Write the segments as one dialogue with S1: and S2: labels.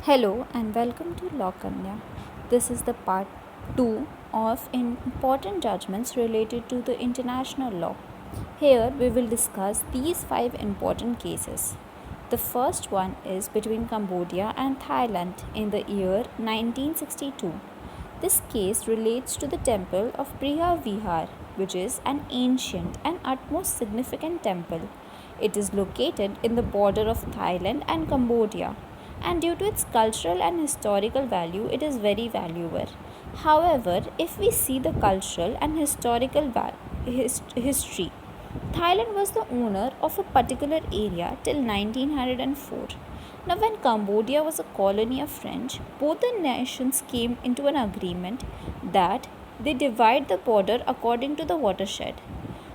S1: Hello and welcome to Law Kanya. This is the part 2 of important judgments related to the international law. Here we will discuss these 5 important cases. The first one is between Cambodia and Thailand in the year 1962. This case relates to the temple of Priya Vihar, which is an ancient and utmost significant temple. It is located in the border of Thailand and Cambodia, and due to its cultural and historical value, it is very valuable. However, if we see the cultural and historical history, Thailand was the owner of a particular area till 1904. Now, when Cambodia was a colony of French, both the nations came into an agreement that they divide the border according to the watershed.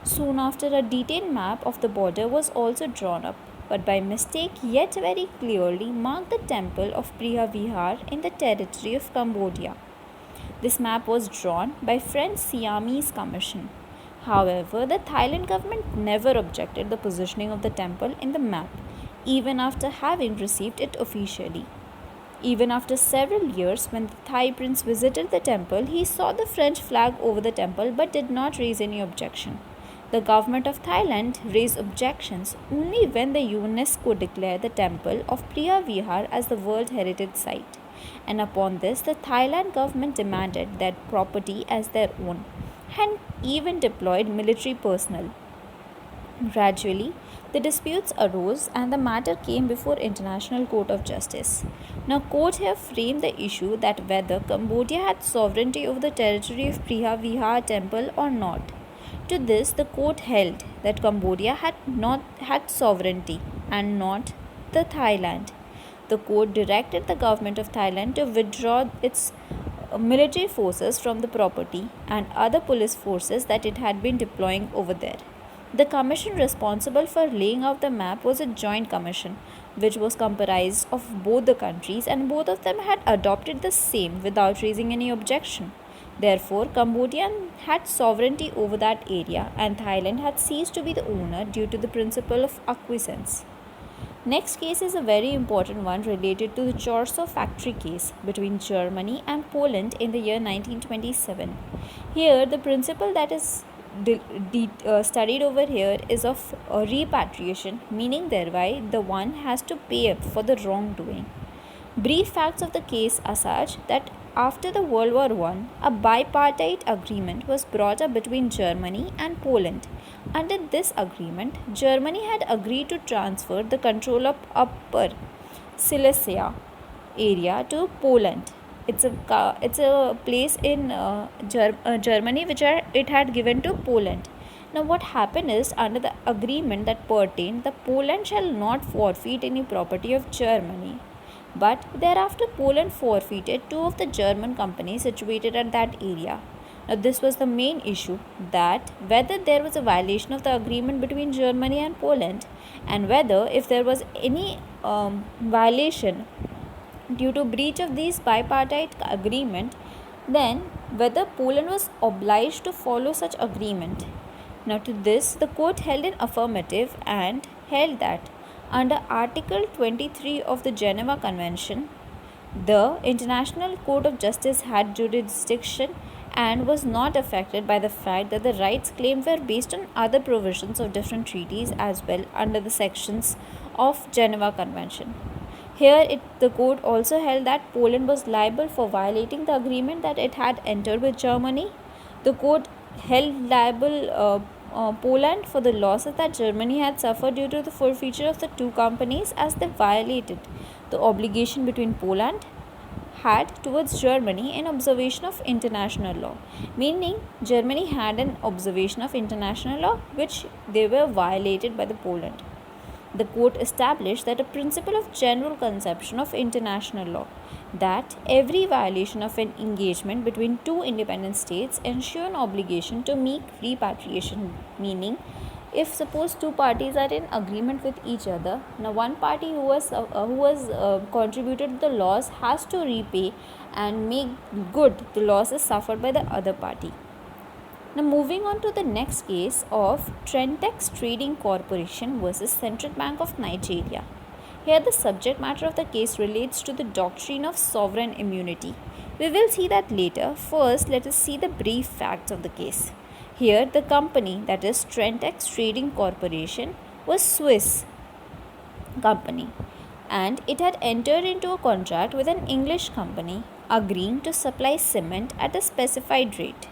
S1: Soon after, a detailed map of the border was also drawn up, but by mistake yet very clearly marked the temple of Priya Vihar in the territory of Cambodia. This map was drawn by French Siamese Commission. However, the Thailand government never objected the positioning of the temple in the map, even after having received it officially. Even after several years, when the Thai prince visited the temple, he saw the French flag over the temple but did not raise any objection. The government of Thailand raised objections only when the UNESCO declared the temple of Priya Vihar as the World Heritage Site. And upon this, the Thailand government demanded that property as their own and even deployed military personnel. Gradually, the disputes arose and the matter came before International Court of Justice. Now, court here framed the issue that whether Cambodia had sovereignty over the territory of Priya Vihar temple or not. To this, the court held that Cambodia had sovereignty and not the Thailand. The court directed the government of Thailand to withdraw its military forces from the property and other police forces that it had been deploying over there. The commission responsible for laying out the map was a joint commission, which was comprised of both the countries, and both of them had adopted the same without raising any objection. Therefore, Cambodia had sovereignty over that area and Thailand had ceased to be the owner due to the principle of acquiescence. Next case is a very important one related to the Chorso factory case between Germany and Poland in the year 1927. Here, the principle that is studied over here is of repatriation, meaning thereby the one has to pay up for the wrongdoing. Brief facts of the case are such that after the World War I, a bipartite agreement was brought up between Germany and Poland. Under this agreement, Germany had agreed to transfer the control of Upper Silesia area to Poland. It's a place in Germany which it had given to Poland. Now, what happened is, under the agreement that pertained, the Poland shall not forfeit any property of Germany. But thereafter, Poland forfeited two of the German companies situated at that area. Now, this was the main issue, that whether there was a violation of the agreement between Germany and Poland, and whether if there was any violation due to breach of this bipartite agreement, then whether Poland was obliged to follow such agreement. Now, to this, the court held an affirmative and held that under Article 23 of the Geneva Convention, the International Court of Justice had jurisdiction and was not affected by the fact that the rights claimed were based on other provisions of different treaties as well under the sections of Geneva Convention. Here, the court also held that Poland was liable for violating the agreement that it had entered with Germany. The court held liable Poland for the losses that Germany had suffered due to the forfeiture of the two companies, as they violated the obligation between Poland had towards Germany in observation of international law, meaning Germany had an observation of international law which they were violated by the Poland. The court established that a principle of general conception of international law, that every violation of an engagement between two independent states ensure an obligation to make repatriation, meaning if suppose two parties are in agreement with each other, now one party who has contributed the loss has to repay and make good the losses suffered by the other party. Now, moving on to the next case of Trentex Trading Corporation versus Central Bank of Nigeria. Here the subject matter of the case relates to the doctrine of sovereign immunity. We will see that later. First, let us see the brief facts of the case. Here the company, that is Trentex Trading Corporation, was Swiss company, and it had entered into a contract with an English company agreeing to supply cement at a specified rate.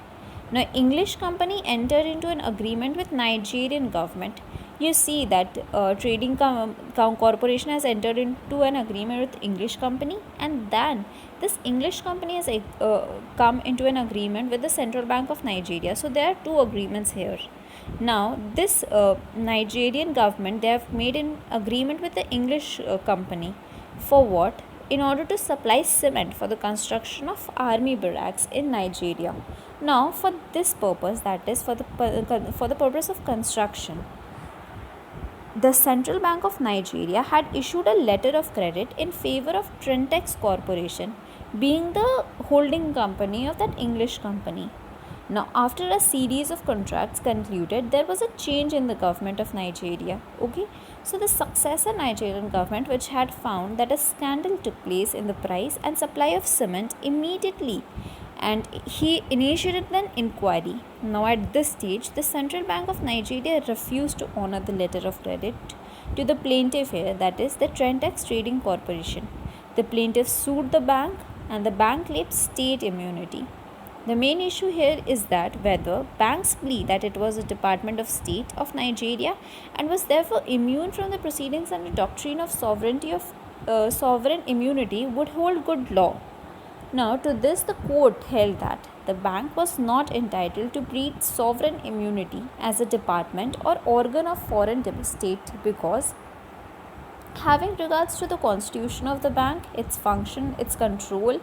S1: Now English company entered into an agreement with Nigerian government. You see that trading corporation has entered into an agreement with English company, and then this English company has come into an agreement with the Central Bank of Nigeria. So there are two agreements here. Now this Nigerian government, they have made an agreement with the English company for what? In order to supply cement for the construction of army barracks in Nigeria. Now for this purpose, that is for the purpose of construction, the Central Bank of Nigeria had issued a letter of credit in favor of Trentex Corporation, being the holding company of that English company. Now, after a series of contracts concluded, there was a change in the government of Nigeria. Okay, so the successor Nigerian government, which had found that a scandal took place in the price and supply of cement immediately, and he initiated an inquiry. Now, at this stage, the Central Bank of Nigeria refused to honor the letter of credit to the plaintiff here, that is the Trentex Trading Corporation. The plaintiff sued the bank, and the bank claimed state immunity. The main issue here is that whether bank's plea that it was a Department of State of Nigeria and was therefore immune from the proceedings under doctrine of sovereign immunity would hold good law. Now, to this, the court held that the bank was not entitled to plead sovereign immunity as a department or organ of foreign state because, having regards to the constitution of the bank, its function, its control,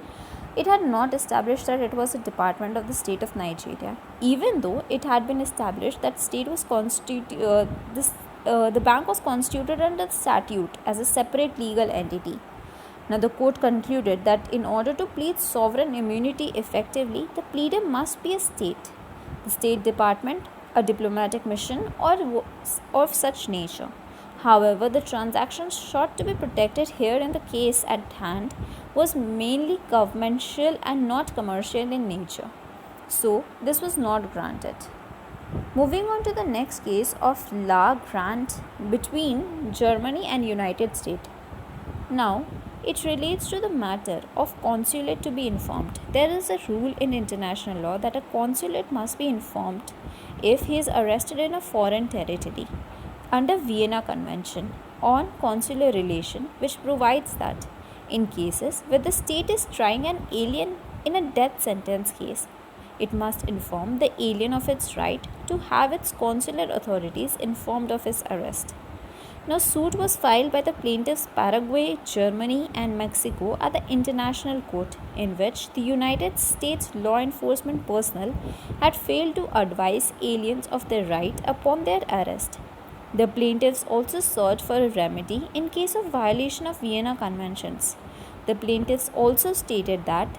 S1: it had not established that it was a department of the state of Nigeria, even though it had been established that the bank was constituted under the statute as a separate legal entity. Now, the court concluded that in order to plead sovereign immunity effectively, the pleader must be a state, the state department, a diplomatic mission, or of such nature. However, the transaction sought to be protected here in the case at hand was mainly governmental and not commercial in nature. So, this was not granted. Moving on to the next case of law grant between Germany and United States. Now, it relates to the matter of consulate to be informed. There is a rule in international law that a consulate must be informed if he is arrested in a foreign territory under Vienna Convention on Consular Relation, which provides that in cases where the state is trying an alien in a death sentence case, it must inform the alien of its right to have its consular authorities informed of his arrest. Now, suit was filed by the plaintiffs Paraguay, Germany, and Mexico at the International Court, in which the United States law enforcement personnel had failed to advise aliens of their right upon their arrest. The plaintiffs also sought for a remedy in case of violation of Vienna Conventions. The plaintiffs also stated that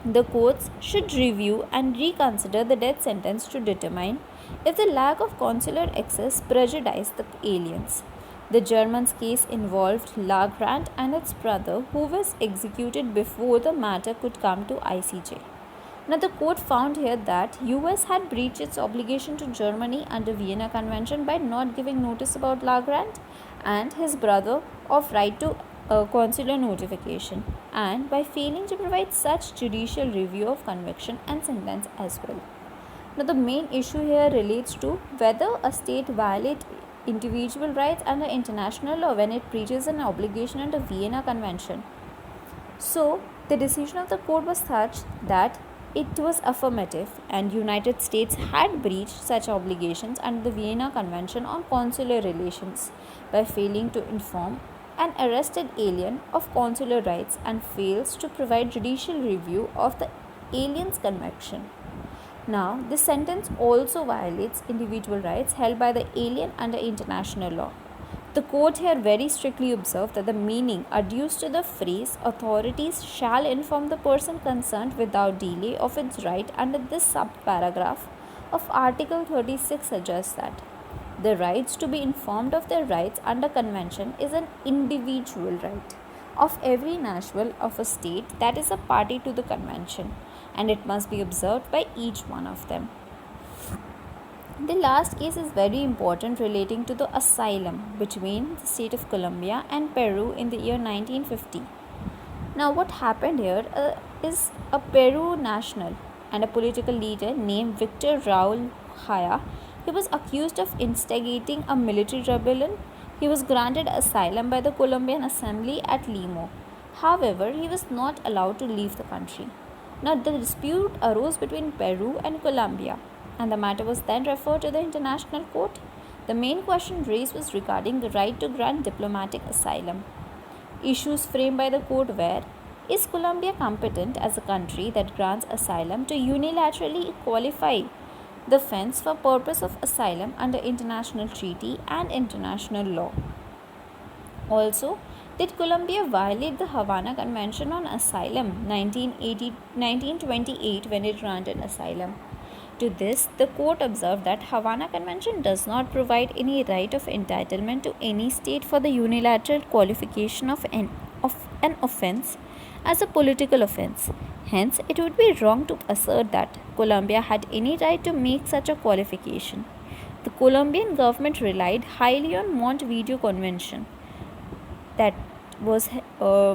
S1: the courts should review and reconsider the death sentence to determine if the lack of consular access prejudiced the aliens. The Germans' case involved Lagrand and its brother, who was executed before the matter could come to ICJ. Now, the court found here that US had breached its obligation to Germany under Vienna Convention by not giving notice about Lagrand and his brother of right to consular notification, and by failing to provide such judicial review of conviction and sentence as well. Now, the main issue here relates to whether a state violates individual rights under international law when it breaches an obligation under Vienna Convention. So, the decision of the court was such that it was affirmative, and United States had breached such obligations under the Vienna Convention on Consular Relations by failing to inform an arrested alien of consular rights and fails to provide judicial review of the alien's conviction. Now, this sentence also violates individual rights held by the alien under international law. The court here very strictly observed that the meaning adduced to the phrase authorities shall inform the person concerned without delay of its right under this subparagraph of Article 36 suggests that The rights to be informed of their rights under convention is an individual right of every national of a state that is a party to the convention, and it must be observed by each one of them. The last case is very important, relating to the asylum between the state of Colombia and Peru in the year 1950. Now, what happened here is a Peru national and a political leader named Victor Raul Haya. He was accused of instigating a military rebellion. He was granted asylum by the Colombian Assembly at Lima. However, he was not allowed to leave the country. Now, the dispute arose between Peru and Colombia, and the matter was then referred to the International Court. The main question raised was regarding the right to grant diplomatic asylum. Issues framed by the court were: is Colombia competent as a country that grants asylum to unilaterally qualify the offense for purpose of asylum under international treaty and international law? Also, did Colombia violate the Havana Convention on Asylum 1928 when it granted asylum? To this, the court observed that Havana Convention does not provide any right of entitlement to any state for the unilateral qualification of an offense as a political offense. Hence, it would be wrong to assert that Colombia had any right to make such a qualification. The Colombian government relied highly on Montevideo Convention that was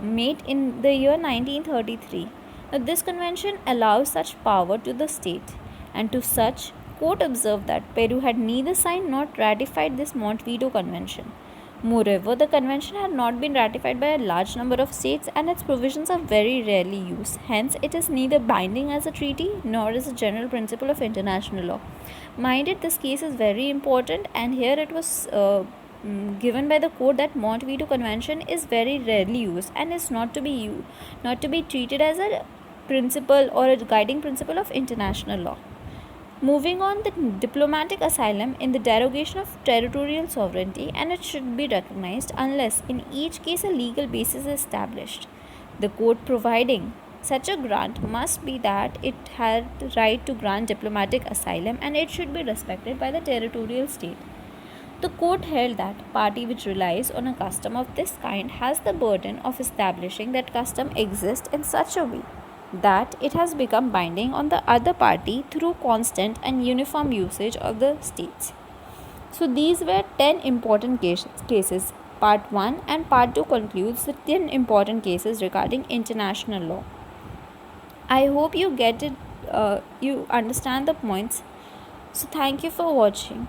S1: made in the year 1933. Now, this convention allows such power to the state, and to such, court observed that Peru had neither signed nor ratified this Montevideo Convention. Moreover, the convention had not been ratified by a large number of states, and its provisions are very rarely used. Hence, it is neither binding as a treaty nor as a general principle of international law. Minded, this case is very important, and here it was given by the court that Montevideo Convention is very rarely used and is not to be treated as a principle or a guiding principle of international law. Moving on, the diplomatic asylum in the derogation of territorial sovereignty, and it should be recognized unless in each case a legal basis is established. The court providing such a grant must be that it had the right to grant diplomatic asylum, and it should be respected by the territorial state. The court held that party which relies on a custom of this kind has the burden of establishing that custom exists in such a way that it has become binding on the other party through constant and uniform usage of the states. So these were 10 important cases. Part 1 and Part 2 concludes the 10 important cases regarding international law. I hope you get it, you understand the points. So thank you for watching.